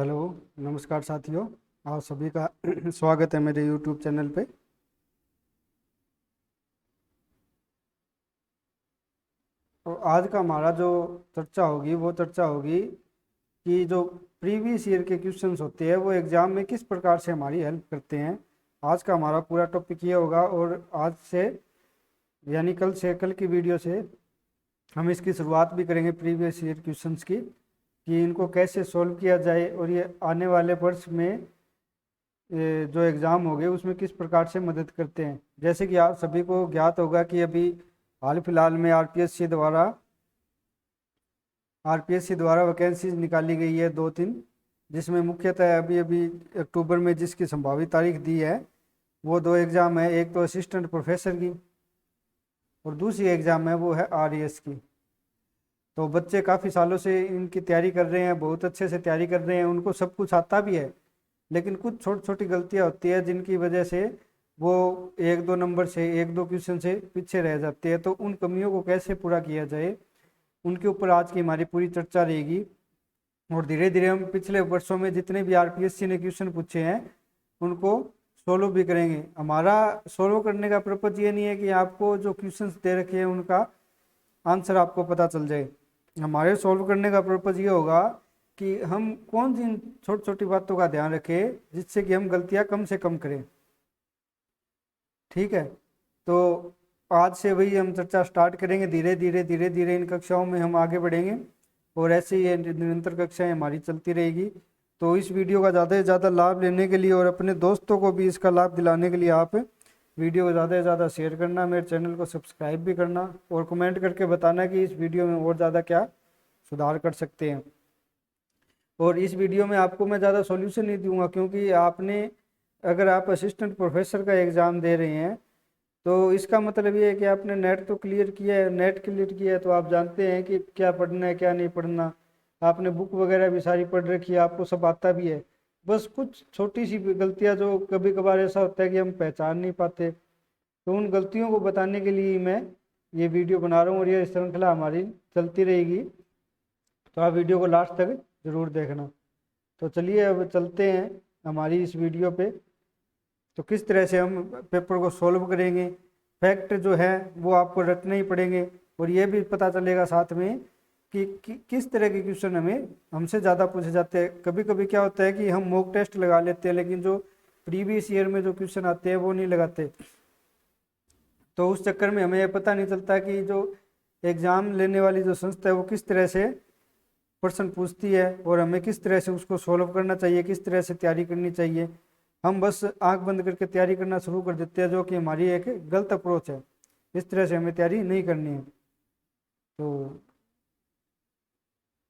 Hello. नमस्कार साथियों, आप सभी का स्वागत है मेरे YouTube चैनल पे। तो आज का हमारा जो चर्चा होगी वो चर्चा होगी कि जो प्रीवियस ईयर के क्वेश्चंस होते हैं वो एग्ज़ाम में किस प्रकार से हमारी हेल्प करते हैं। आज का हमारा पूरा टॉपिक ये होगा और आज से यानी कल की वीडियो से हम इसकी शुरुआत भी करेंगे प्रीवियस ईयर क्वेश्चंस की, कि इनको कैसे सॉल्व किया जाए और ये आने वाले वर्ष में जो एग्ज़ाम हो गए उसमें किस प्रकार से मदद करते हैं। जैसे कि आप सभी को ज्ञात होगा कि अभी हाल फिलहाल में आरपीएससी द्वारा वैकेंसीज निकाली गई है 2-3, जिसमें मुख्यतः अभी अभी अक्टूबर में जिसकी संभावित तारीख दी है वो दो एग्ज़ाम है। एक तो असिस्टेंट प्रोफेसर की और दूसरी एग्ज़ाम है वो है आरईएस की। तो बच्चे काफ़ी सालों से इनकी तैयारी कर रहे हैं, बहुत अच्छे से तैयारी कर रहे हैं, उनको सब कुछ आता भी है, लेकिन कुछ छोटी छोटी गलतियां होती है जिनकी वजह से वो एक दो नंबर से एक दो क्वेश्चन से पीछे रह जाते हैं। तो उन कमियों को कैसे पूरा किया जाए उनके ऊपर आज की हमारी पूरी चर्चा रहेगी। और धीरे धीरे हम पिछले वर्षों में जितने भी आरपीएससी ने क्वेश्चन पूछे हैं उनको सोल्व भी करेंगे। हमारा सोल्व करने का पर्पज ये नहीं है कि आपको जो क्वेश्चंस दे रखे हैं उनका आंसर आपको पता चल जाए। हमारे सॉल्व करने का पर्पज ये होगा कि हम कौन सी छोटी छोटी बातों का ध्यान रखें जिससे कि हम गलतियां कम से कम करें। ठीक है, तो आज से वही हम चर्चा स्टार्ट करेंगे। धीरे धीरे इन कक्षाओं में हम आगे बढ़ेंगे और ऐसे ही ये निरंतर कक्षाएं हमारी चलती रहेगी। तो इस वीडियो का ज़्यादा से ज़्यादा लाभ लेने के लिए और अपने दोस्तों को भी इसका लाभ दिलाने के लिए आप वीडियो को ज़्यादा से ज़्यादा शेयर करना, मेरे चैनल को सब्सक्राइब भी करना और कमेंट करके बताना कि इस वीडियो में और ज़्यादा क्या सुधार कर सकते हैं। और इस वीडियो में आपको मैं ज़्यादा सॉल्यूशन नहीं दूंगा, क्योंकि अगर आप असिस्टेंट प्रोफेसर का एग्ज़ाम दे रहे हैं तो इसका मतलब ये है कि आपने नेट तो क्लियर किया है। नेट क्लियर किया है तो आप जानते हैं कि क्या पढ़ना है क्या नहीं पढ़ना। आपने बुक वगैरह भी सारी पढ़ रखी है, आपको सब आता भी है। बस कुछ छोटी सी गलतियां जो कभी कभार ऐसा होता है कि हम पहचान नहीं पाते, तो उन गलतियों को बताने के लिए मैं ये वीडियो बना रहा हूँ और ये श्रृंखला हमारी चलती रहेगी। तो आप वीडियो को लास्ट तक ज़रूर देखना। तो चलिए अब चलते हैं हमारी इस वीडियो पे। तो किस तरह से हम पेपर को सॉल्व करेंगे, फैक्ट जो है वो आपको रटने ही पड़ेंगे और ये भी पता चलेगा साथ में कि किस तरह के क्वेश्चन हमसे ज़्यादा पूछे जाते हैं। कभी कभी क्या होता है कि हम मॉक टेस्ट लगा लेते हैं लेकिन जो प्रीवियस ईयर में जो क्वेश्चन आते हैं वो नहीं लगाते। तो उस चक्कर में हमें ये पता नहीं चलता कि जो एग्ज़ाम लेने वाली जो संस्था है वो किस तरह से प्रश्न पूछती है और हमें किस तरह से उसको सॉल्व करना चाहिए, किस तरह से तैयारी करनी चाहिए। हम बस आंख बंद करके तैयारी करना शुरू कर देते हैं, जो कि हमारी एक गलत अप्रोच है। इस तरह से हमें तैयारी नहीं करनी है। तो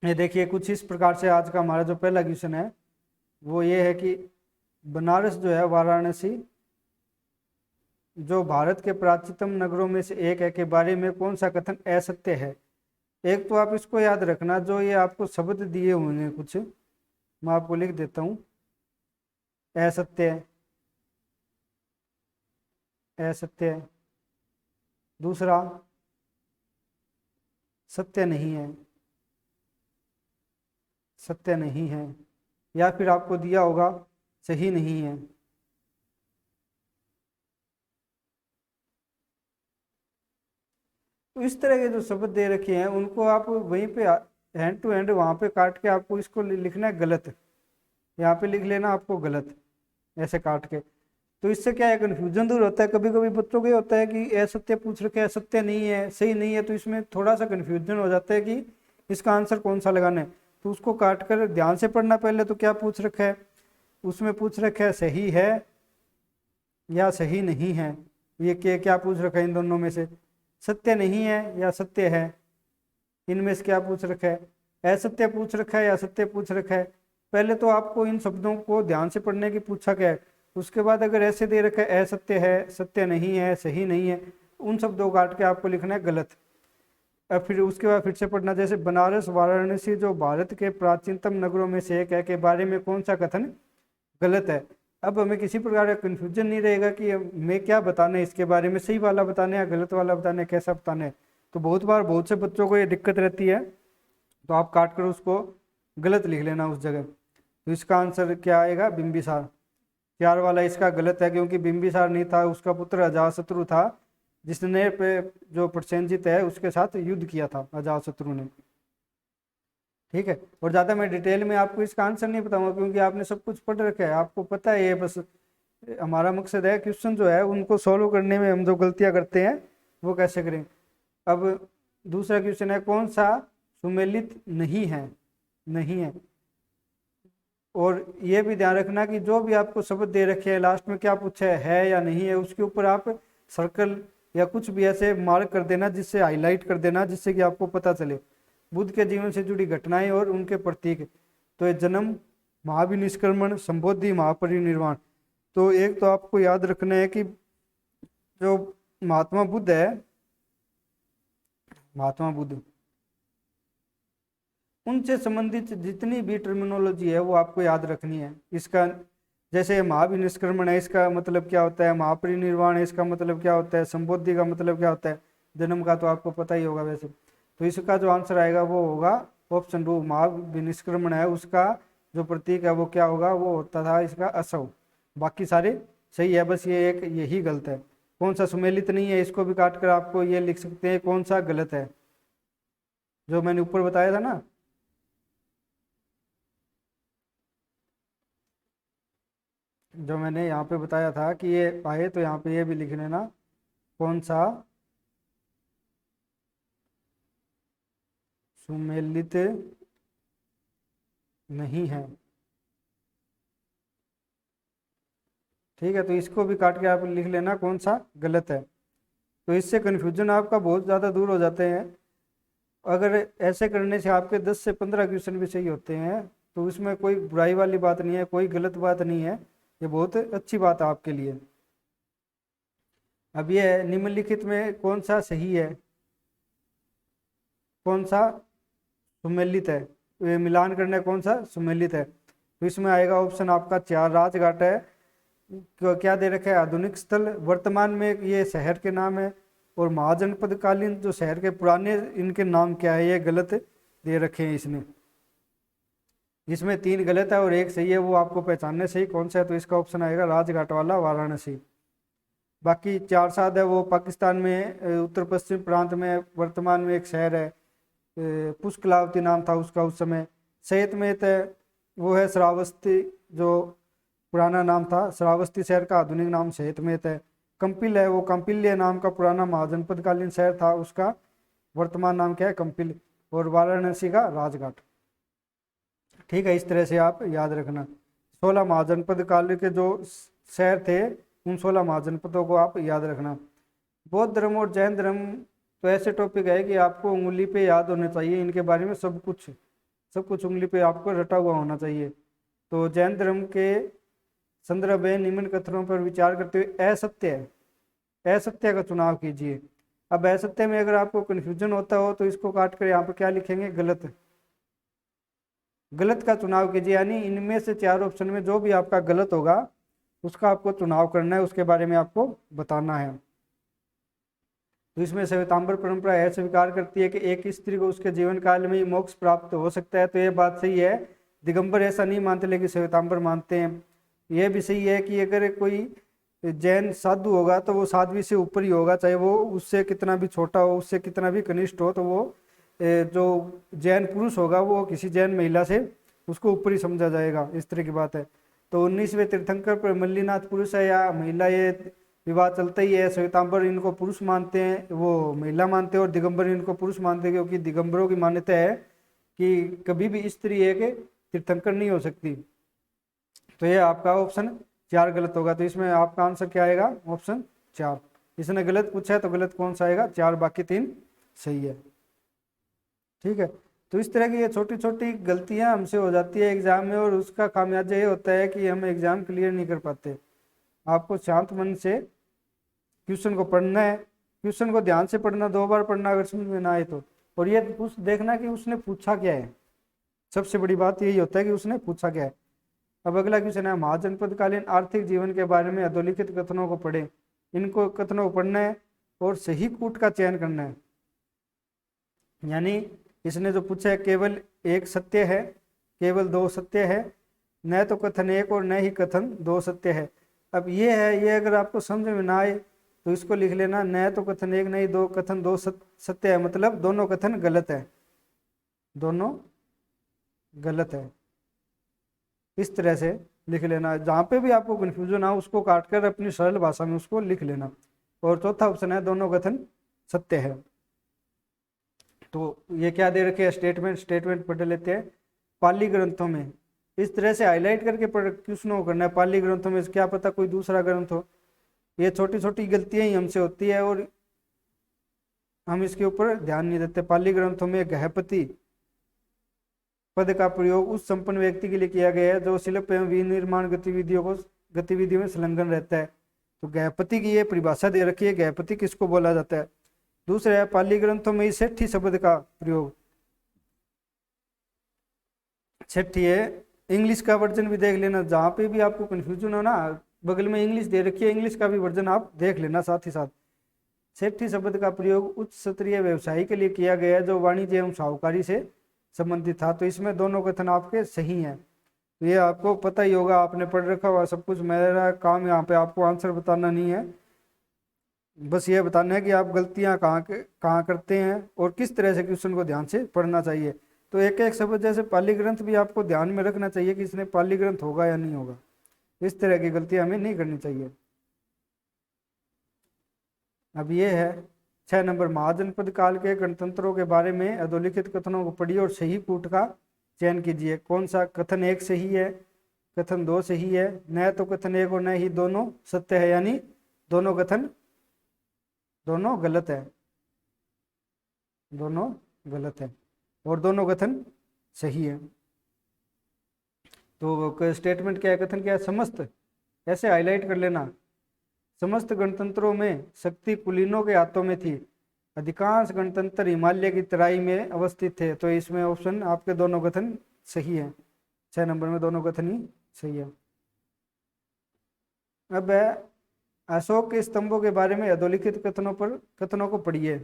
ये देखिए कुछ इस प्रकार से आज का हमारा जो पहला क्वेश्चन है वो ये है कि बनारस जो है, वाराणसी जो भारत के प्राचीनतम नगरों में से एक है के बारे में कौन सा कथन असत्य है। एक तो आप इसको याद रखना, जो ये आपको शब्द दिए हुए हैं कुछ, मैं आपको लिख देता हूँ। असत्य, असत्य। दूसरा सत्य नहीं है, सत्य नहीं है। या फिर आपको दिया होगा सही नहीं है। तो इस तरह के जो शब्द दे रखे हैं उनको आप वहीं पे हैंड टू हैंड वहां पे काट के आपको इसको लिखना है गलत। यहाँ पे लिख लेना आपको गलत, ऐसे काट के। तो इससे क्या है, कन्फ्यूजन दूर होता है। कभी कभी बच्चों को ये होता है कि असत्य पूछ रखे हैं, सत्य नहीं है, सही नहीं है, तो इसमें थोड़ा सा कन्फ्यूजन हो जाता है कि इसका आंसर कौन सा लगाना है। तो उसको काट कर ध्यान से पढ़ना। पहले तो क्या पूछ रखा है, उसमें पूछ रखा है सही है या सही नहीं है। ये क्या पूछ रखा है, इन दोनों में से सत्य नहीं है या सत्य है, इनमें से क्या पूछ रखा है। असत्य पूछ रखा है या सत्य पूछ रखा है। पहले तो आपको इन शब्दों को ध्यान से पढ़ने की पूछा गया है। उसके बाद अगर ऐसे दे रखा है असत्य है, सत्य नहीं है, सही नहीं है, उन शब्दों को काट के आपको लिखना है गलत। अब फिर उसके बाद फिर से पढ़ना, जैसे बनारस वाराणसी जो भारत के प्राचीनतम नगरों में से एक है के बारे में कौन सा कथन गलत है। अब हमें किसी प्रकार का कन्फ्यूजन नहीं रहेगा कि मैं क्या बताना है इसके बारे में, सही वाला बताना है या गलत वाला बताना है, कैसा बताना है। तो बहुत बार बहुत से बच्चों को ये दिक्कत रहती है, तो आप काट कर उसको गलत लिख लेना उस जगह। तो इसका आंसर क्या आएगा, बिंबिसार। 4 वाला इसका गलत है, क्योंकि बिंबिसार नहीं था, उसका पुत्र अजातशत्रु था, जिसने जो प्रसेनजित है उसके साथ युद्ध किया था अजातशत्रु ने। ठीक है, और ज़्यादा मैं डिटेल में आपको इसका आंसर नहीं बताऊंगा, क्योंकि आपने सब कुछ पढ़ रखा है, आपको पता है। ये बस हमारा मकसद है क्वेश्चन जो है उनको सॉल्व करने में हम जो गलतियां करते हैं वो कैसे करें। अब दूसरा क्वेश्चन है, कौन सा सुमेलित नहीं है, नहीं है। और ये भी ध्यान रखना कि जो भी आपको शब्द दे रखे हैं लास्ट में क्या पूछा है या नहीं है, उसके ऊपर आप सर्कल या कुछ भी ऐसे मार्क कर देना, जिससे हाईलाइट कर देना, जिससे कि आपको पता चले बुद्ध के जीवन से जुड़ी घटनाएं और उनके प्रतीक। तो ये जन्म, महाविनिष्क्रमण, संबोधि, महापरिनिर्वाण। तो एक तो आपको याद रखना है कि जो महात्मा बुद्ध है, महात्मा बुद्ध, उनसे संबंधित जितनी भी टर्मिनोलॉजी है वो आपको याद रखनी है। इसका जैसे महाविनिष्क्रमण है, इसका मतलब क्या होता है, महापरिनिर्वाण है, इसका मतलब क्या होता है, संबोधि का मतलब क्या होता है, जन्म का तो आपको पता ही होगा वैसे। तो इसका जो आंसर आएगा वो होगा ऑप्शन 2, महाविनिष्क्रमण है, उसका जो प्रतीक है वो क्या होगा, वो होता था इसका असव। बाकी सारे सही है, बस ये एक यही गलत है। कौन सा सुमेलित नहीं है, इसको भी काट कर आपको ये लिख सकते हैं कौन सा गलत है, जो मैंने ऊपर बताया था ना। जो मैंने यहाँ पे बताया था कि ये आए, तो यहाँ पे ये भी लिख लेना कौन सा सुमेलित नहीं है। ठीक है, तो इसको भी काट के आप लिख लेना कौन सा गलत है। तो इससे कन्फ्यूजन आपका बहुत ज़्यादा दूर हो जाते हैं। अगर ऐसे करने से आपके 10 से 15 क्वेश्चन भी सही होते हैं तो उसमें कोई बुराई वाली बात नहीं है, कोई गलत बात नहीं है, ये बहुत अच्छी बात है आपके लिए। अब ये निम्नलिखित में कौन सा सही है, कौन सा सुमेलित है, ये मिलान करना है कौन सा सुमेलित है। तो इसमें आएगा ऑप्शन आपका 4, राजघाट है। क्या दे रखा है, आधुनिक स्थल, वर्तमान में ये शहर के नाम है, और महाजनपद कालीन जो शहर के पुराने इनके नाम क्या है, ये गलत दे रखे हैं इसने। इसमें 3 गलत है और 1 सही है, वो आपको पहचानने सही कौन सा है। तो इसका ऑप्शन आएगा राजघाट वाला, वाराणसी। बाकी 4 7 है वो पाकिस्तान में उत्तर पश्चिम प्रांत में वर्तमान में एक शहर है, पुष्कलावती नाम था उसका उस समय। सैयदमेत है वो है श्रावस्ती, जो पुराना नाम था श्रावस्ती शहर का, आधुनिक नाम सैयदमेत है। कंपिल है वो कंपिल्य नाम का पुराना महाजनपद कालीन शहर था, उसका वर्तमान नाम क्या है, कंपिल। और वाराणसी का राजघाट। ठीक है, इस तरह से आप याद रखना। 16 महाजनपद काल के जो शहर थे उन 16 महाजनपदों को आप याद रखना। बौद्ध धर्म और जैन धर्म तो ऐसे टॉपिक है कि आपको उंगली पे याद होने चाहिए, इनके बारे में सब कुछ उंगली पे आपको रटा हुआ होना चाहिए। तो जैन धर्म के संदर्भ में निम्न कथनों पर विचार करते हुए असत्य है, असत्य का चुनाव कीजिए। अब असत्य में अगर आपको कन्फ्यूजन होता हो तो इसको काट कर यहाँ पर क्या लिखेंगे, गलत। गलत का चुनाव कीजिए, यानी इनमें से 4 ऑप्शन में जो भी आपका गलत होगा उसका आपको चुनाव करना है, उसके बारे में आपको बताना है। तो इसमें श्वेतांबर परंपरा यह स्वीकार करती है कि एक स्त्री को उसके जीवन काल में ही मोक्ष प्राप्त हो सकता है, तो यह बात सही है। दिगंबर ऐसा नहीं मानते लेकिन श्वेतांबर मानते हैं। यह भी सही है कि अगर कोई जैन साधु होगा तो वो साध्वी से ऊपर ही होगा, चाहे वो उससे कितना भी छोटा हो, उससे कितना भी कनिष्ठ हो, तो वो जो जैन पुरुष होगा वो किसी जैन महिला से उसको ऊपर ही समझा जाएगा, इस तरह की बात है। तो 19वें तीर्थंकर पर मल्लीनाथ पुरुष है या महिला, ये विवाद चलता ही है। श्वेतांबर इनको पुरुष मानते हैं, वो महिला मानते हैं, और दिगंबर इनको पुरुष मानते हैं, क्योंकि दिगंबरों की मान्यता है कि कभी भी स्त्री एक तीर्थंकर नहीं हो सकती। तो ये आपका ऑप्शन 4 गलत होगा। तो इसमें आपका आंसर क्या आएगा, ऑप्शन 4। इसने गलत पूछा है तो गलत कौन सा आएगा, 4, बाकी 3 सही है। ठीक है, तो इस तरह की ये छोटी छोटी गलतियां हमसे हो जाती है एग्जाम में, और उसका खामियाजा ये होता है कि हम एग्जाम क्लियर नहीं कर पाते। आपको शांत मन से क्वेश्चन को पढ़ना है, क्वेश्चन को ध्यान से पढ़ना, 2 बार पढ़ना अगर समझ में ना आए तो, और ये देखना कि उसने पूछा क्या है। सबसे बड़ी बात यही होता है कि उसने पूछा क्या है। अब अगला क्वेश्चन है, महाजनपदकालीन आर्थिक जीवन के बारे में अधोलिखित कथनों को पढ़ें। इनको कथनों को पढ़ना है और सही कूट का चयन करना है। यानी इसने जो पूछा है केवल 1 सत्य है, केवल 2 सत्य है, न तो कथन एक और न ही कथन दो सत्य है। अब ये है, ये अगर आपको समझ में ना आए तो इसको लिख लेना, न तो कथन एक नहीं दो कथन दो सत्य है, मतलब दोनों कथन गलत है, दोनों गलत है। इस तरह से लिख लेना, जहाँ पे भी आपको कंफ्यूजन हो उसको काट कर अपनी सरल भाषा में उसको लिख लेना। और चौथा ऑप्शन है दोनों कथन सत्य है। तो ये क्या दे रखे है, स्टेटमेंट, स्टेटमेंट पढ़ लेते हैं। पाली ग्रंथों में इस तरह से हाईलाइट करके पढ़ क्वेश्चनों को करना है। पाली ग्रंथों में क्या पता कोई दूसरा ग्रंथ हो, ये छोटी छोटी गलतियां ही हमसे होती है और हम इसके ऊपर ध्यान नहीं देते। पाली ग्रंथों में गृहपति पद का प्रयोग उस संपन्न व्यक्ति के लिए किया गया है जो शिल्प एवं विनिर्माण गतिविधियों में संलग्न रहता है। तो गृहपति की ये परिभाषा दे रखी है, गृहपति किसको बोला जाता है। दूसरा है पाली ग्रंथों में सेठी शब्द का प्रयोग। छठी है, इंग्लिश का वर्जन भी देख लेना, जहाँ पे भी आपको कंफ्यूजन हो ना बगल में इंग्लिश दे रखी है, इंग्लिश का भी वर्जन आप देख लेना साथ ही साथ। सेठी शब्द का प्रयोग उच्च स्तरीय व्यवसायी के लिए किया गया है जो वाणिज्य एवं साहूकारी से संबंधित था। तो इसमें दोनों कथन आपके सही हैं। तो ये आपको पता ही होगा, आपने पढ़ रखा हुआ सब कुछ। मेरा काम यहाँ पे आपको आंसर बताना नहीं है, बस ये बताना है कि आप गलतियाँ कहाँ करते हैं और किस तरह से क्वेश्चन को ध्यान से पढ़ना चाहिए। तो एक एक शब्द जैसे पाली ग्रंथ भी आपको ध्यान में रखना चाहिए कि इसने पाली ग्रंथ होगा या नहीं होगा। इस तरह की गलतियाँ हमें नहीं करनी चाहिए। अब ये है 6 नंबर, महाजनपद काल के गणतंत्रों के बारे में अधोलिखित कथनों को पढ़िए और सही कूट का चयन कीजिए। कौन सा कथन एक सही है, कथन दो सही है, न तो कथन एक और न ही दोनों सत्य है, यानी दोनों कथन दोनों गलत है, दोनों गलत है और दोनों कथन सही है। तो स्टेटमेंट क्या है, कथन क्या है, समस्त, ऐसे हाईलाइट कर लेना, समस्त गणतंत्रों में शक्ति कुलीनों के हाथों में थी, अधिकांश गणतंत्र हिमालय की तराई में अवस्थित थे। तो इसमें ऑप्शन आपके दोनों कथन सही है, 6 नंबर में दोनों कथन ही सही है। अब अशोक के स्तंभों के बारे में अधोलिखित कथनों को पढ़िए।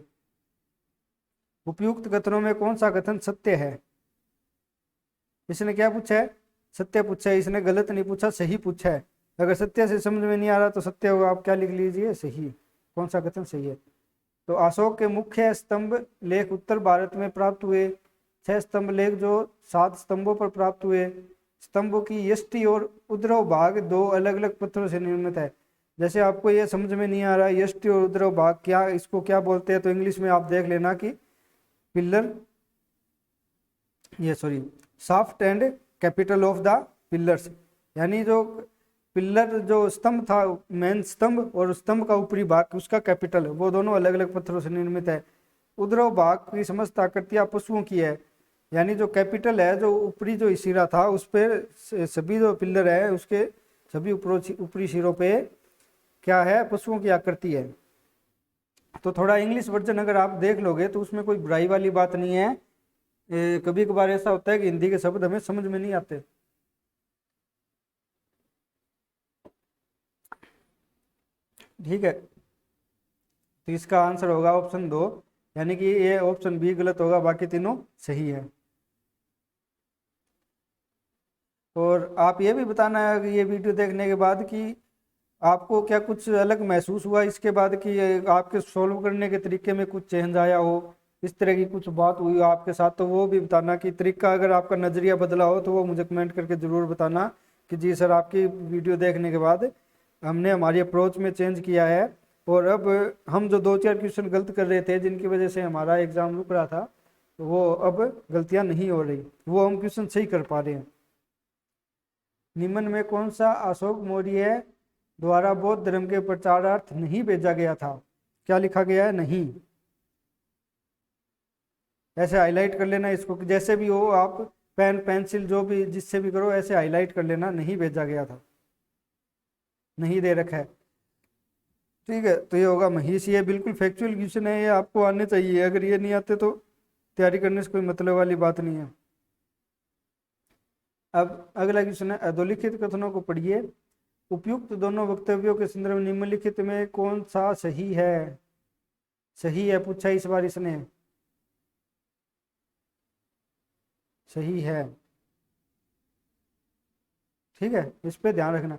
उपयुक्त कथनों में कौन सा कथन सत्य है। इसने क्या पूछा है, सत्य पूछा है, इसने गलत नहीं पूछा, सही पूछा है। अगर सत्य से समझ में नहीं आ रहा तो सत्य होगा, आप क्या लिख लीजिए, सही। कौन सा कथन सही है। तो अशोक के मुख्य स्तंभ लेख उत्तर भारत में प्राप्त हुए। 6 स्तंभ लेख जो 7 स्तंभों पर प्राप्त हुए। स्तंभों की यष्टि और उद्रव भाग 2 अलग अलग पत्थरों से निर्मित है। जैसे आपको ये समझ में नहीं आ रहा यष्टि और उद्रव भाग क्या, इसको क्या बोलते हैं, तो इंग्लिश में आप देख लेना कि पिलर, ये sorry, shaft and capital of the pillars, यानी जो पिलर जो स्तंभ था, मेन स्तंभ और स्तंभ का ऊपरी भाग उसका कैपिटल, वो दोनों अलग अलग पत्थरों से निर्मित है। उद्रव भाग की समस्त आकृतियां पशुओं की है, यानी जो कैपिटल है, जो ऊपरी जो सिरा था उस पर सभी जो पिलर है उसके सभी ऊपरी सिरों पे क्या है, पशुओं की आकृति है। तो थोड़ा इंग्लिश वर्जन अगर आप देख लोगे तो उसमें कोई बुराई वाली बात नहीं है। कभी कभार ऐसा होता है कि हिंदी के शब्द हमें समझ में नहीं आते। ठीक है, तो इसका आंसर होगा ऑप्शन 2, यानी कि ये ऑप्शन बी गलत होगा, बाकी तीनों सही है। और आप ये भी बताना है कि ये वीडियो देखने के बाद कि आपको क्या कुछ अलग महसूस हुआ इसके बाद, कि आपके सोल्व करने के तरीके में कुछ चेंज आया हो, इस तरह की कुछ बात हुई हो आपके साथ, तो वो भी बताना कि तरीका, अगर आपका नज़रिया बदला हो तो वो मुझे कमेंट करके ज़रूर बताना कि जी सर आपकी वीडियो देखने के बाद हमने हमारी अप्रोच में चेंज किया है और अब हम जो 2-4 क्वेश्चन गलत कर रहे थे जिनकी वजह से हमारा एग्ज़ाम रुक रहा था, तो वो अब गलतियाँ नहीं हो रही, वो हम क्वेश्चन सही कर पा रहे हैं। निम्न में कौन सा अशोक मौर्य द्वारा बौद्ध धर्म के प्रचारार्थ नहीं भेजा गया था। क्या लिखा गया है, नहीं। ऐसे हाईलाइट कर लेना इसको, जैसे भी हो आप पेन पेंसिल जो भी जिससे भी करो ऐसे हाईलाइट कर लेना, नहीं भेजा गया था, नहीं दे रखा है। ठीक है, तो ये होगा महिष, ये बिल्कुल फैक्चुअल क्वेश्चन है, ये आपको आने चाहिए, अगर ये नहीं आते तो तैयारी करने से कोई मतलब वाली बात नहीं है। अब अगला क्वेश्चन है, अधोलिखित कथनों को पढ़िए। उपयुक्त दोनों वक्तव्यों के संदर्भ में निम्नलिखित में कौन सा सही है, सही है पूछा इस बार इसने, सही है। ठीक है, इस पे ध्यान रखना।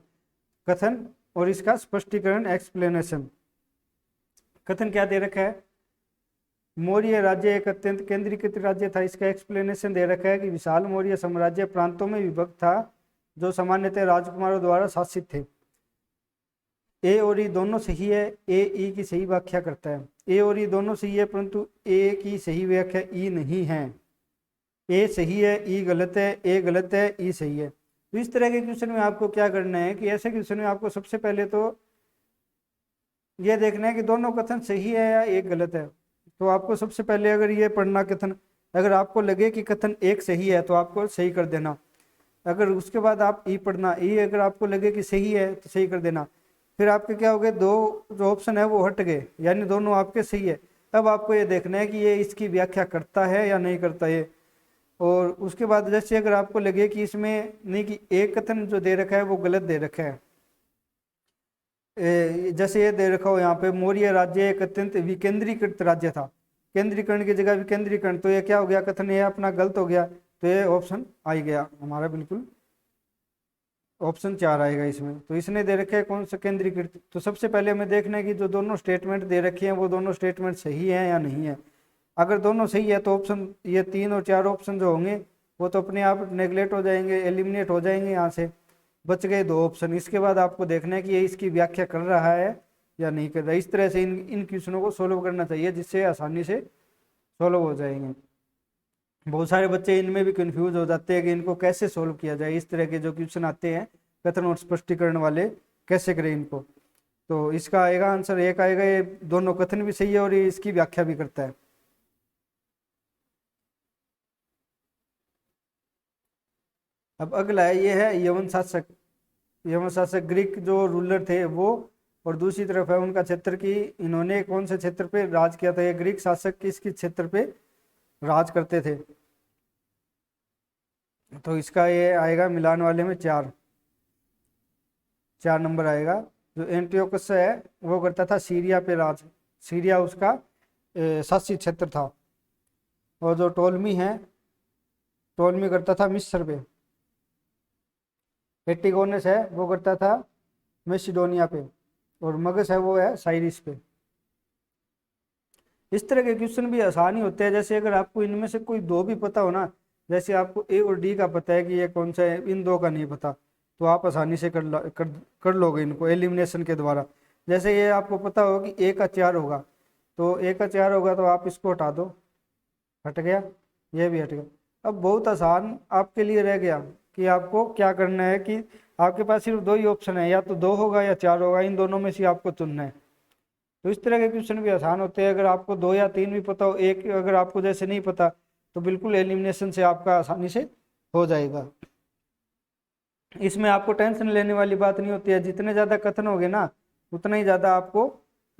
कथन और इसका स्पष्टीकरण, एक्सप्लेनेशन। कथन क्या दे रखा है, मौर्य राज्य एक अत्यंत केंद्रीकृत राज्य था। इसका एक्सप्लेनेशन दे रखा है कि विशाल मौर्य साम्राज्य प्रांतों में विभक्त था जो सामान्यतः राजकुमारों द्वारा शासित थे। ए और ई दोनों सही है, ए ई की सही व्याख्या करता है। ए और ई दोनों सही है परंतु ए की सही व्याख्या ई नहीं है। ए सही है, ई गलत है, ए गलत है, ई सही है। तो इस तरह के क्वेश्चन में आपको क्या करना है कि ऐसे क्वेश्चन में आपको सबसे पहले तो ये देखना है कि दोनों कथन सही है या एक गलत है। तो आपको सबसे पहले अगर ये पढ़ना कथन, अगर आपको लगे कि कथन एक सही है तो आपको सही कर देना। अगर उसके बाद आप ई पढ़ना, ई अगर आपको लगे कि सही है तो सही कर देना। फिर आपके क्या हो गए, दो जो ऑप्शन है वो हट गए, यानी दोनों आपके सही है। अब आपको ये देखना है कि ये इसकी व्याख्या करता है या नहीं करता ये। और उसके बाद जैसे अगर आपको लगे कि इसमें नहीं, कि एक कथन जो दे रखा है वो गलत दे रखा है, जैसे ये दे रखा हो यहाँ पे, मौर्य राज्य एक अत्यंत विकेंद्रीकृत राज्य था, केंद्रीकरण की जगह विकेंद्रीकरण, तो ये क्या हो गया, कथन ये अपना गलत हो गया। तो ये ऑप्शन आ गया हमारा, बिल्कुल ऑप्शन 4 आएगा इसमें। तो इसने दे रखे है कौन सा, केंद्रीकृत। तो सबसे पहले हमें देखना है कि जो दोनों स्टेटमेंट दे रखे हैं वो दोनों स्टेटमेंट सही है या नहीं है। अगर दोनों सही है तो ऑप्शन, ये 3 और 4 ऑप्शन जो होंगे वो तो अपने आप नेगलेक्ट हो जाएंगे, एलिमिनेट हो जाएंगे यहाँ से, बच गए 2 ऑप्शन। इसके बाद आपको देखना है कि ये इसकी व्याख्या कर रहा है या नहीं कर रहा है। इस तरह से इन क्वेश्चनों को सोल्व करना चाहिए जिससे आसानी से सोल्व हो जाएंगे। बहुत सारे बच्चे इनमें भी कंफ्यूज हो जाते हैं कि इनको कैसे सोल्व किया जाए। इस तरह के जो क्वेश्चन आते हैं कथन और स्पष्टीकरण वाले, कैसे करें इनको। तो इसका आएगा आंसर एक आएगा, ये दोनों कथन भी सही है और ये इसकी व्याख्या भी करता है। अब अगला है, ये है यवन शासक। यवन शासक ग्रीक जो रूलर थे वो, और दूसरी तरफ है उनका क्षेत्र की, इन्होंने कौन से क्षेत्र पे राज किया था। ये ग्रीक शासक किस किस क्षेत्र पे राज करते थे। तो इसका ये आएगा मिलान वाले में 4 नंबर आएगा। जो एंटियोकस है वो करता था सीरिया पे राज, सीरिया उसका शासित क्षेत्र था। और जो टोलमी है, टोलमी करता था मिस्र पे। एटिगोनस है वो करता था मैसिडोनिया पे। और मगस है वो है साइरिस पे। इस तरह के क्वेश्चन भी आसानी होते हैं। जैसे अगर आपको इनमें से कोई 2 भी पता हो ना, जैसे आपको ए और डी का पता है कि ये कौन सा है, इन 2 का नहीं पता, तो आप आसानी से कर लोगे इनको एलिमिनेशन के द्वारा। जैसे ये आपको पता हो कि ए का 4 होगा, तो ए का 4 होगा तो आप इसको हटा दो, हट गया, ये भी हट गया। अब बहुत आसान आपके लिए रह गया कि आपको क्या करना है कि आपके पास सिर्फ 2 ही ऑप्शन है, या तो 2 होगा या 4 होगा, इन दोनों में से आपको चुनना है। तो इस तरह के क्वेश्चन भी आसान होते हैं। अगर आपको 2 या 3 भी पता हो, एक अगर आपको जैसे नहीं पता, तो बिल्कुल एलिमिनेशन से आपका आसानी से हो जाएगा। इसमें आपको टेंशन लेने वाली बात नहीं होती है। जितने ज़्यादा कथन होंगे ना उतना ही ज़्यादा आपको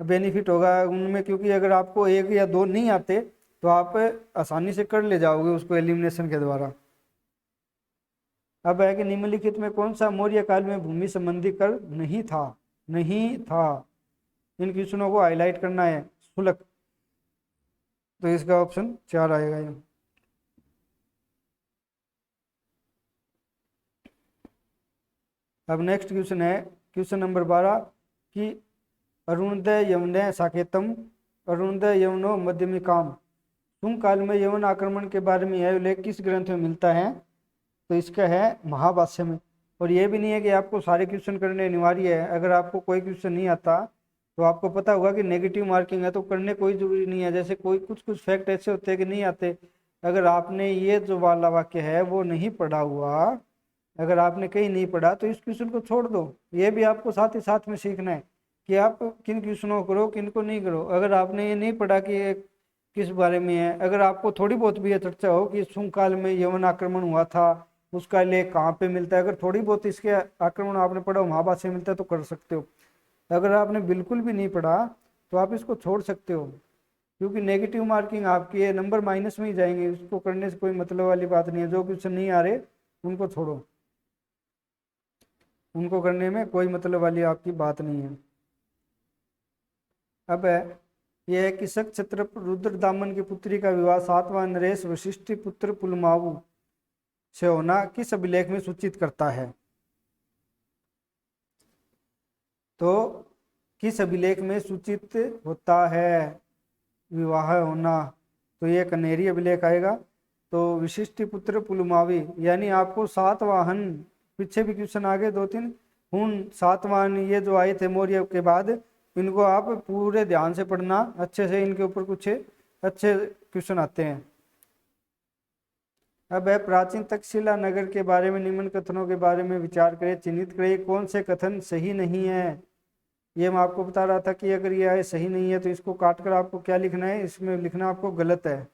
बेनिफिट होगा उनमें, क्योंकि अगर आपको 1 या 2 नहीं आते तो आप आसानी से कर ले जाओगे उसको एलिमिनेशन के द्वारा। अब है कि निम्नलिखित में कौन सा मौर्य काल में भूमि संबंधी कर नहीं था, नहीं था। इन क्वेश्चनों को हाईलाइट करना है, शुल्क। तो इसका ऑप्शन 4 आएगा ये। अब नेक्स्ट क्वेश्चन है क्वेश्चन नंबर 12 कि अरुणोदय यवने साकेतम अरुणोदय यवनो मध्यमिकाम। शुंग काल में यवन आक्रमण के बारे में यह उल्लेख किस ग्रंथ में मिलता है। तो इसका है महाभाष्य में। और ये भी नहीं है कि आपको सारे क्वेश्चन करने अनिवार्य है। अगर आपको कोई क्वेश्चन नहीं आता तो आपको पता होगा कि नेगेटिव मार्किंग है, तो करने कोई जरूरी नहीं है। जैसे कोई कुछ कुछ फैक्ट ऐसे होते हैं कि नहीं आते। अगर आपने ये जो वाला वाक्य है वो नहीं पढ़ा हुआ, अगर आपने कहीं नहीं पढ़ा, तो इस क्वेश्चन को छोड़ दो। ये भी आपको साथ ही साथ में सीखना है कि आप किन क्वेश्चनों को करो, किन को नहीं करो। अगर आपने ये नहीं पढ़ा कि ये किस बारे में है, अगर आपको थोड़ी बहुत भी ये चर्चा हो कि शुंग काल में यवन आक्रमण हुआ था, उसका लेख कहाँ पे मिलता है, अगर थोड़ी बहुत इसके आक्रमण आपने पढ़ा, महाभाष्य में मिलता है, तो कर सकते हो। अगर आपने बिल्कुल भी नहीं पढ़ा तो आप इसको छोड़ सकते हो, क्योंकि नेगेटिव मार्किंग आपकी है, नंबर माइनस में ही जाएंगे। इसको करने से कोई मतलब वाली बात नहीं है। जो क्वेश्चन नहीं आ रहे उनको छोड़ो, उनको करने में कोई मतलब वाली आपकी बात नहीं है। अब है यह है कि शक क्षत्रप रुद्रदामन की पुत्री का विवाह 7वां नरेश वशिष्ठ पुत्र पुलमावु से होना किस अभिलेख में सूचित करता है। तो किस अभिलेख में सूचित होता है विवाह होना? तो ये कनेरी अभिलेख आएगा। तो विशिष्ट पुत्र पुलमावी, यानी आपको सातवाहन, पीछे भी क्वेश्चन आ गए 2-3, हुन सातवाहन ये जो आए थे मौर्य के बाद, इनको आप पूरे ध्यान से पढ़ना अच्छे से, इनके ऊपर कुछ अच्छे क्वेश्चन आते हैं। अब है प्राचीन तक्षशिला नगर के बारे में निम्न कथनों के बारे में विचार करें, चिन्हित करें कौन से कथन सही नहीं है। ये मैं आपको बता रहा था कि अगर ये आए सही नहीं है तो इसको काट कर आपको क्या लिखना है, इसमें लिखना आपको गलत है।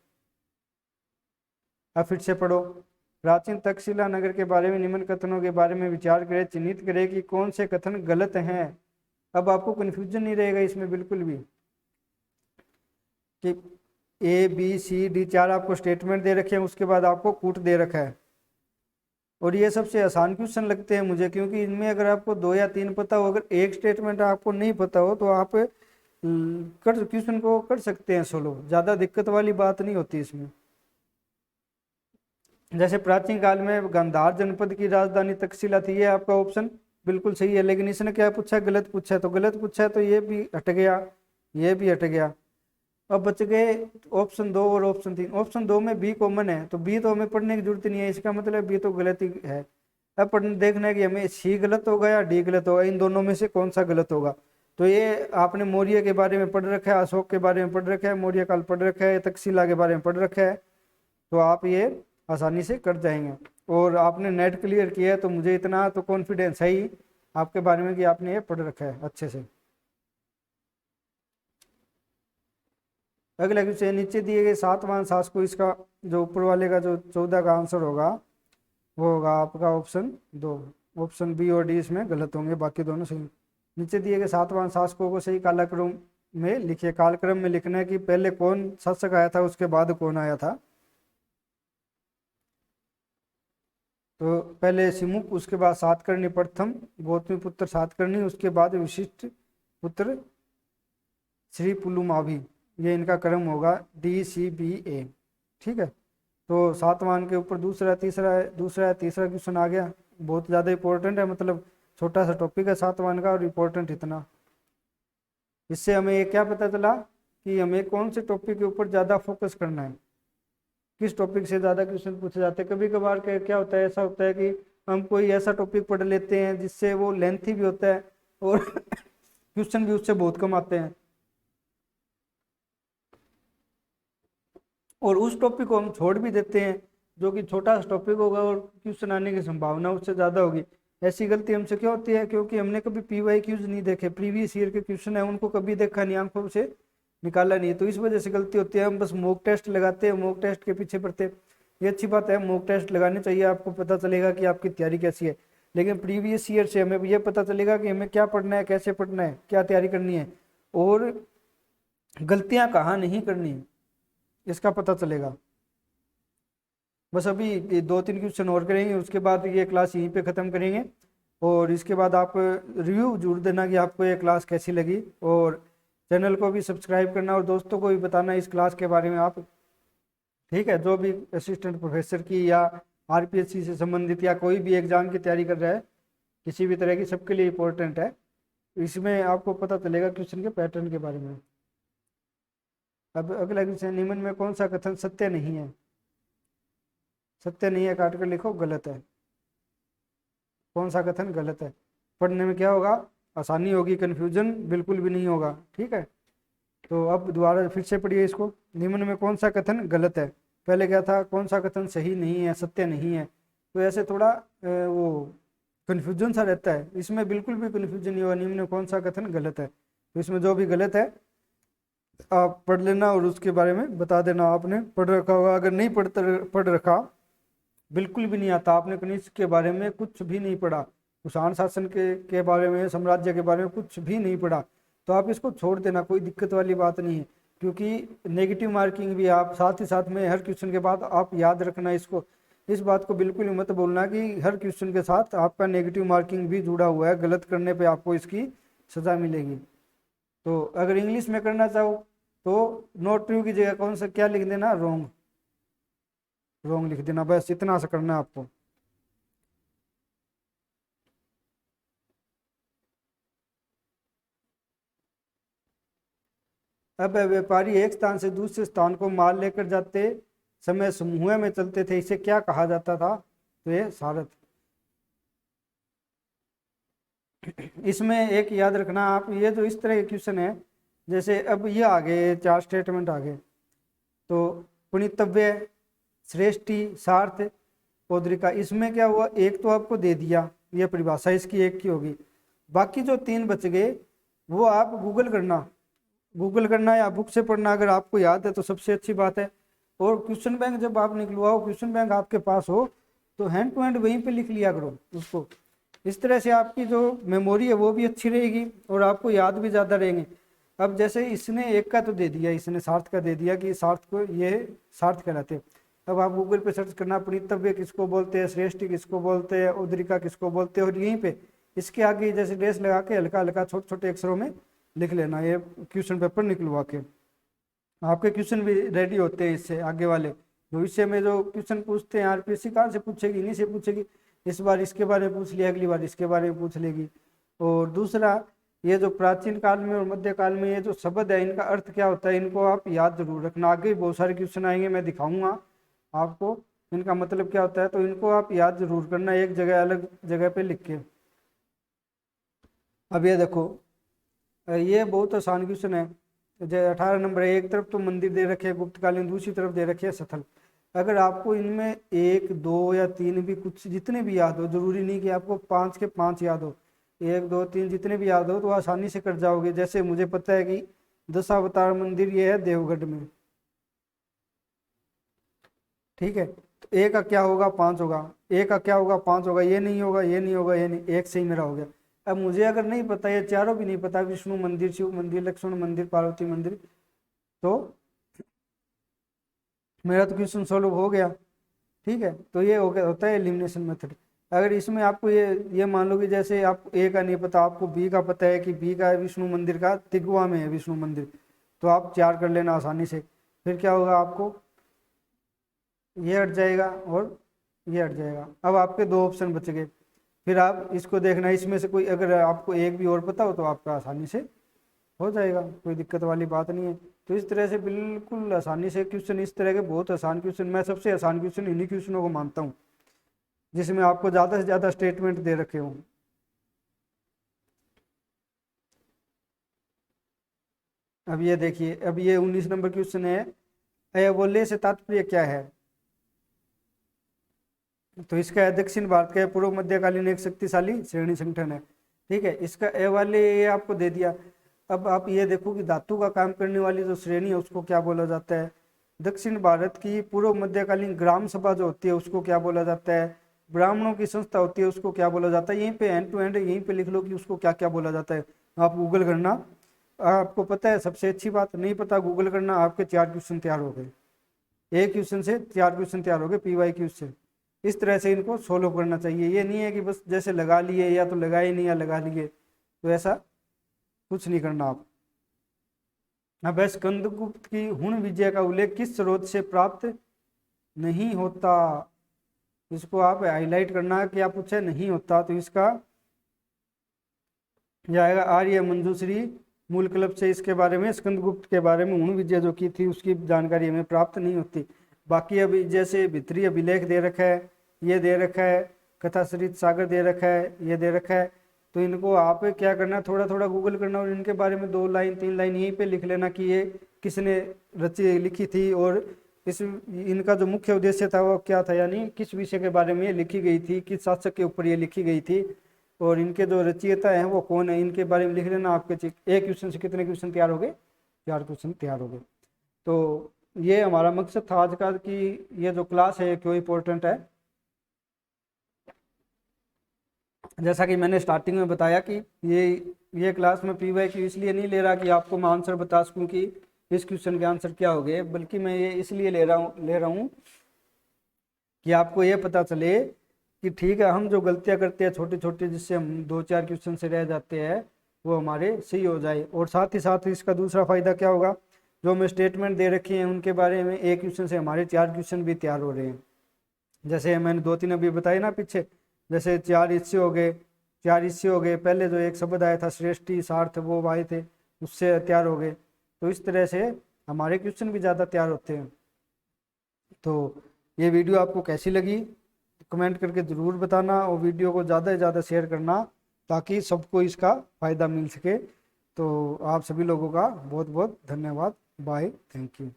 अब फिर से पढ़ो, प्राचीन तक्षशिला नगर के बारे में निम्न कथनों के बारे में विचार करें, चिन्हित करें कि कौन से कथन गलत हैं। अब आपको कंफ्यूजन नहीं रहेगा इसमें बिल्कुल भी, कि ABCD 4 आपको स्टेटमेंट दे रखे हैं, उसके बाद आपको कूट दे रखा है। और ये सबसे आसान क्वेश्चन लगते हैं मुझे, क्योंकि इनमें अगर आपको 2 या 3 पता हो, अगर एक स्टेटमेंट आपको नहीं पता हो तो आप कर क्वेश्चन को कर सकते हैं सोल्व, ज़्यादा दिक्कत वाली बात नहीं होती इसमें। जैसे प्राचीन काल में गांधार जनपद की राजधानी तक्षशिला थी, ये आपका ऑप्शन बिल्कुल सही है, लेकिन इसने क्या पूछा, गलत पूछा, तो गलत पूछा तो ये भी हट गया, ये भी हट गया। अब बच गए ऑप्शन 2 और ऑप्शन 3। ऑप्शन 2 में बी कॉमन है, तो बी तो हमें पढ़ने की जरूरत नहीं है, इसका मतलब बी तो गलत ही है। अब पढ़ने देखना है कि हमें सी गलत होगा या डी गलत होगा, इन दोनों में से कौन सा गलत होगा। तो ये आपने मौर्य के बारे में पढ़ रखा है, अशोक के बारे में पढ़ रखा है, मौर्य काल पढ़ रखा है, तक्षशिला के बारे में पढ़ रखा है, तो आप ये आसानी से कर जाएंगे। और आपने नेट क्लियर किया है, तो मुझे इतना तो कॉन्फिडेंस है ही आपके बारे में कि आपने ये पढ़ रखा है अच्छे से। अगला क्वेश्चन, नीचे दिए गए सातवां शासक को, इसका जो ऊपर वाले का जो 14 का आंसर होगा वो होगा आपका ऑप्शन 2। ऑप्शन बी और डी इसमें गलत होंगे, बाकी दोनों सही। नीचे दिए गए सातवां शासकों को सही कालक्रम में लिखिए। कालक्रम में लिखना है कि पहले कौन शासक आया था, उसके बाद कौन आया था। तो पहले सिमुक, उसके बाद सातकर्णी प्रथम, गौतमी पुत्र सातकर्णी, उसके बाद विशिष्ट पुत्र श्री पुलुमावी, ये इनका क्रम होगा DCBA। ठीक है, तो सातवां के ऊपर दूसरा या तीसरा क्वेश्चन आ गया, बहुत ज़्यादा इंपॉर्टेंट है, मतलब छोटा सा टॉपिक है सातवां का और इम्पोर्टेंट इतना। इससे हमें ये क्या पता चला कि हमें कौन से टॉपिक के ऊपर ज़्यादा फोकस करना है, किस टॉपिक से ज़्यादा क्वेश्चन पूछे जाते हैं। कभी कभार क्या होता है, ऐसा होता है कि हम कोई ऐसा टॉपिक पढ़ लेते हैं जिससे वो लेंथी भी होता है और क्वेश्चन भी उससे बहुत कम आते हैं, और उस टॉपिक को हम छोड़ भी देते हैं जो कि छोटा टॉपिक होगा और क्वेश्चन आने की संभावना उससे ज़्यादा होगी। ऐसी गलती हमसे क्यों होती है, क्योंकि हमने कभी PYQs नहीं देखे, प्रीवियस ईयर के क्वेश्चन है उनको कभी देखा नहीं, आंखों से निकाला नहीं, तो इस वजह से गलती होती है। हम बस मॉक टेस्ट लगाते हैं, मॉक टेस्ट के पीछे पड़ते हैं। ये अच्छी बात है, मॉक टेस्ट लगाने चाहिए, आपको पता चलेगा कि आपकी तैयारी कैसी है, लेकिन प्रीवियस ईयर से हमें ये पता चलेगा कि हमें क्या पढ़ना है, कैसे पढ़ना है, क्या तैयारी करनी है और गलतियां कहाँ नहीं करनी है, इसका पता चलेगा। बस अभी ये 2-3 क्वेश्चन और करेंगे, उसके बाद ये क्लास यहीं पे ख़त्म करेंगे। और इसके बाद आप रिव्यू जरूर देना कि आपको ये क्लास कैसी लगी, और चैनल को भी सब्सक्राइब करना और दोस्तों को भी बताना इस क्लास के बारे में आप। ठीक है, जो भी असिस्टेंट प्रोफेसर की या RPSC से संबंधित या कोई भी एग्जाम की तैयारी कर रहा है किसी भी तरह की, सबके लिए इम्पोर्टेंट है। इसमें आपको पता चलेगा क्वेश्चन के पैटर्न के बारे में। अब अगला क्वेश्चन, निम्न में कौन सा कथन सत्य नहीं है? सत्य नहीं है काट कर लिखो, गलत है। कौन सा कथन गलत है? पढ़ने में क्या होगा, आसानी होगी, कंफ्यूजन बिल्कुल भी नहीं होगा। ठीक है, तो अब दोबारा फिर से पढ़िए इसको। निम्न में कौन सा कथन गलत है, पहले क्या था, कौन सा कथन सही नहीं है, सत्य नहीं है, तो ऐसे थोड़ा वो कन्फ्यूजन सा रहता है। इसमें बिल्कुल भी कन्फ्यूजन नहीं होगा, निम्न में कौन सा कथन गलत है, तो इसमें जो भी गलत है आप पढ़ लेना और उसके बारे में बता देना। आपने पढ़ रखा होगा, अगर नहीं पढ़ रखा, बिल्कुल भी नहीं आता, आपने कनिष्क के बारे में कुछ भी नहीं पढ़ा, कुषाण शासन के बारे में, साम्राज्य के बारे में कुछ भी नहीं पढ़ा, तो आप इसको छोड़ देना, कोई दिक्कत वाली बात नहीं है। क्योंकि नेगेटिव मार्किंग भी आप साथ ही साथ में हर क्वेश्चन के बाद आप याद रखना इसको, इस बात को बिल्कुल मत बोलना कि हर क्वेश्चन के साथ आपका नेगेटिव मार्किंग भी जुड़ा हुआ है, गलत करने पे आपको इसकी सज़ा मिलेगी। तो अगर इंग्लिश में करना चाहो तो नॉट ट्रू की जगह कौन सा क्या लिख देना, रॉन्ग, रॉन्ग लिख देना, बस इतना सा करना है आपको। अब व्यापारी एक स्थान से दूसरे स्थान को माल लेकर जाते समय समूह में चलते थे, इसे क्या कहा जाता था? तो ये सारथ। इसमें एक याद रखना आप, ये जो इस तरह के क्वेश्चन है, जैसे अब ये आ गए 4 स्टेटमेंट आ गए, तो पुणितव्य, श्रेष्ठी, सार्थ, पौद्रिका, इसमें क्या हुआ, एक तो आपको दे दिया, ये परिभाषा इसकी एक की होगी, बाकी जो 3 बच गए वो आप गूगल करना या बुक से पढ़ना, अगर आपको याद है तो सबसे अच्छी बात है। और क्वेश्चन बैंक जब आप निकलवाओ, क्वेश्चन बैंक आपके पास हो, तो हैंड टू हैंड वहीं पे लिख लिया करो उसको। इस तरह से आपकी जो मेमोरी है वो भी अच्छी रहेगी और आपको याद भी ज़्यादा रहेंगे। अब जैसे इसने एक का तो दे दिया, इसने सार्थ का दे दिया कि सार्थ को ये सार्थ कहलाते हैं। अब आप गूगल पे सर्च करना पुणितव्य किसको बोलते हैं, श्रेष्ठी किसको बोलते हैं, उद्रिका किसको बोलते हैं, और यहीं पे इसके आगे जैसे डेस लगा के हल्का हल्का छोटे छोटे अक्षरों में लिख लेना, ये क्वेश्चन पेपर निकलवा के। आपके क्वेश्चन भी रेडी होते हैं इससे आगे वाले। भविष्य में जो क्वेश्चन पूछते हैं आरपीएससी कहाँ से पूछेगी, इन्हीं से पूछेगी। इस बार इसके बारे में पूछ लिया, अगली बार इसके बारे में पूछ लेगी। और दूसरा, ये जो प्राचीन काल में और मध्य काल में ये जो शब्द है, इनका अर्थ क्या होता है, इनको आप याद जरूर रखना। आगे भी बहुत सारे क्वेश्चन आएंगे, मैं दिखाऊंगा आपको इनका मतलब क्या होता है, तो इनको आप याद जरूर करना, एक जगह अलग जगह पे लिख के। अब ये देखो, ये बहुत आसान क्वेश्चन है। 18 नंबर है, एक तरफ तो मंदिर दे रखे हैं गुप्तकालीन, दूसरी तरफ दे रखे हैं स्थल। अगर आपको इनमें 1, 2 या 3 भी, कुछ जितने भी याद हो, जरूरी नहीं कि आपको 5 के 5 याद हो, 1, 2, 3 जितने भी याद हो तो आसानी से कर जाओगे। जैसे मुझे पता है कि दशावतार मंदिर ये है देवगढ़ में, ठीक है, तो एक का क्या होगा 5 होगा, एक का क्या होगा 5 होगा, ये नहीं होगा, ये नहीं होगा, ये नहीं, एक से ही मेरा हो गया। अब मुझे अगर नहीं पता, ये चारों भी नहीं पता, विष्णु मंदिर, शिव मंदिर, लक्ष्मण मंदिर, पार्वती मंदिर, तो मेरा तो क्वेश्चन सोल्व हो गया, ठीक है। तो ये हो गया, होता है एलिमिनेशन मेथड। अगर इसमें आपको ये मान लो कि जैसे आपको ए का नहीं पता, आपको बी का पता है कि बी का विष्णु मंदिर का तिगवा में है विष्णु मंदिर, तो आप 4 कर लेना आसानी से। फिर क्या होगा, आपको ये हट जाएगा और ये हट जाएगा। अब आपके 2 ऑप्शन बच गए, फिर आप इसको देखना, इसमें से कोई अगर आपको एक भी और पता हो तो आपका आसानी से हो जाएगा, कोई दिक्कत वाली बात नहीं है। तो इस तरह से बिल्कुल आसानी से क्वेश्चन, इस तरह के बहुत आसान क्वेश्चन, मैं सबसे आसान क्वेश्चन इन्हीं क्वेश्चनों को मानता हूँ जिसमें आपको ज़्यादा से ज़्यादा स्टेटमेंट दे रखे हों। अब ये देखिए, अब ये 19 नंबर क्वेश्चन है, अयवोले से तात्पर्य क्या है? तो इसका है दक्षिण भारत का पूर्व मध्यकालीन एक शक्तिशाली श्रेणी संगठन है, ठीक है। इसका ए वाले ये आपको दे दिया। अब आप ये देखो कि धातु का काम करने वाली जो श्रेणी है उसको क्या बोला जाता है? दक्षिण भारत की पूर्व मध्यकालीन ग्राम सभा जो होती है उसको क्या बोला जाता है? ब्राह्मणों की संस्था होती है उसको क्या बोला जाता है? यहीं पे एंड टू एंड यहीं पे लिख लो कि उसको क्या क्या बोला जाता है। आप गूगल करना, आपको पता है सबसे अच्छी बात, नहीं पता गूगल करना, आपके 4 क्वेश्चन तैयार हो गए, एक क्वेश्चन से 4 क्वेश्चन तैयार हो गए PYQ से। इस तरह से इनको सोल्व करना चाहिए, ये नहीं है कि बस जैसे लगा लिए या तो लगाए नहीं या लगा लिए, तो ऐसा कुछ नहीं करना आप। अब स्कंदगुप्त की हुण विजय का उल्लेख किस स्रोत से प्राप्त नहीं होता? इसको आप हाईलाइट करना है कि आप पूछे नहीं होता, तो इसका जाएगा आर्य मंजूश्री मूल क्लब से। इसके बारे में, स्कंदगुप्त के बारे में हुण विजय जो की थी उसकी जानकारी हमें प्राप्त नहीं होती। बाकी अभी जैसे भित्रीय अभिलेख दे रखा है, ये दे रखा है, कथा सरित सागर दे रखा है, ये दे रखा है, तो इनको आप क्या करना, थोड़ा थोड़ा गूगल करना और इनके बारे में 2 लाइन 3 लाइन यहीं पे लिख लेना कि ये किसने रची लिखी थी और इस इनका जो मुख्य उद्देश्य था वो क्या था, यानी किस विषय के बारे में ये लिखी गई थी, किस शासक के ऊपर ये लिखी गई थी, और इनके जो रचयिता हैं वो कौन है, इनके बारे में लिख लेना। आपके एक क्वेश्चन से कितने क्वेश्चन तैयार हो गए? 4 क्वेश्चन तैयार हो गए। तो ये हमारा मकसद था आज का कि ये जो क्लास है क्यों इम्पोर्टेंट है। जैसा कि मैंने स्टार्टिंग में बताया कि ये क्लास में PYQ इसलिए नहीं ले रहा कि आपको मैं आंसर बता सकूं कि इस क्वेश्चन के आंसर क्या हो गए, बल्कि मैं ये इसलिए ले रहा हूँ कि आपको ये पता चले कि ठीक है, हम जो गलतियाँ करते हैं छोटी छोटी, जिससे हम 2-4 क्वेश्चन से रह जाते हैं, वो हमारे सही हो जाए। और साथ ही साथ इसका दूसरा फायदा क्या होगा, जो मैं स्टेटमेंट दे रखे हैं उनके बारे में एक क्वेश्चन से हमारे 4 क्वेश्चन भी तैयार हो रहे हैं। जैसे मैंने 2-3 अभी बताए ना पीछे, जैसे 4 हिस्से हो गए, 4 हिस्से हो गए। पहले जो एक शब्द आया था श्रेष्ठी सार्थ, वो आए थे, उससे तैयार हो गए। तो इस तरह से हमारे क्वेश्चन भी ज़्यादा तैयार होते हैं। तो ये वीडियो आपको कैसी लगी कमेंट करके ज़रूर बताना, और वीडियो को ज़्यादा से ज़्यादा शेयर करना ताकि सबको इसका फ़ायदा मिल सके। तो आप सभी लोगों का बहुत बहुत धन्यवाद। Bye, thank you.